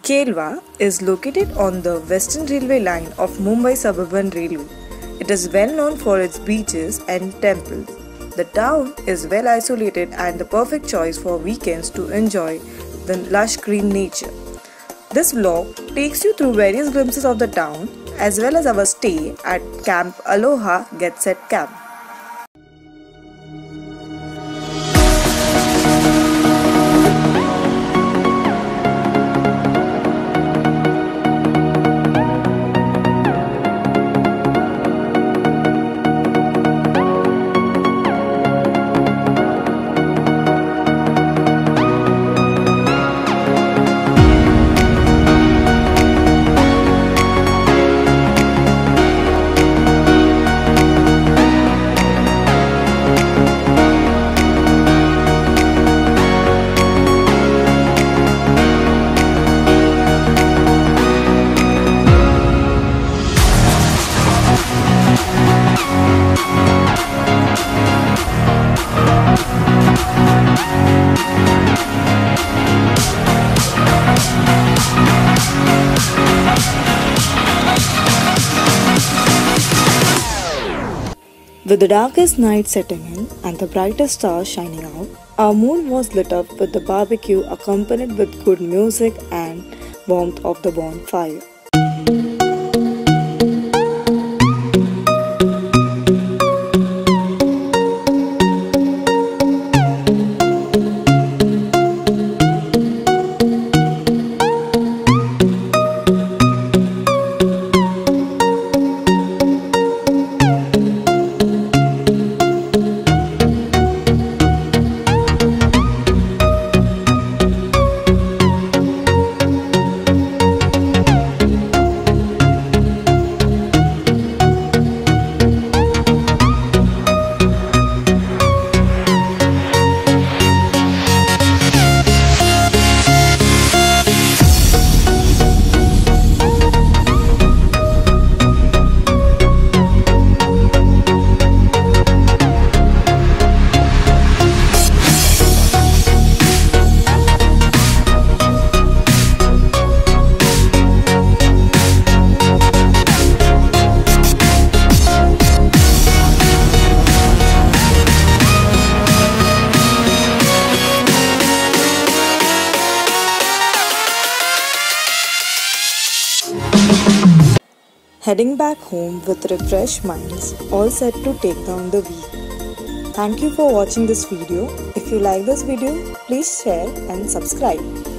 Kelva is located on the Western Railway line of Mumbai Suburban Railway. It is well known for its beaches and temples. The town is well isolated and the perfect choice for weekends to enjoy the lush green nature. This vlog takes you through various glimpses of the town as well as our stay at Camp Aloha Get Set Camp. With the darkest night setting in and the brightest stars shining out, our mood was lit up with the barbecue accompanied with good music and warmth of the bonfire. Heading back home with refreshed minds, all set to take down the week. Thank you for watching this video. If you like this video, please share and subscribe.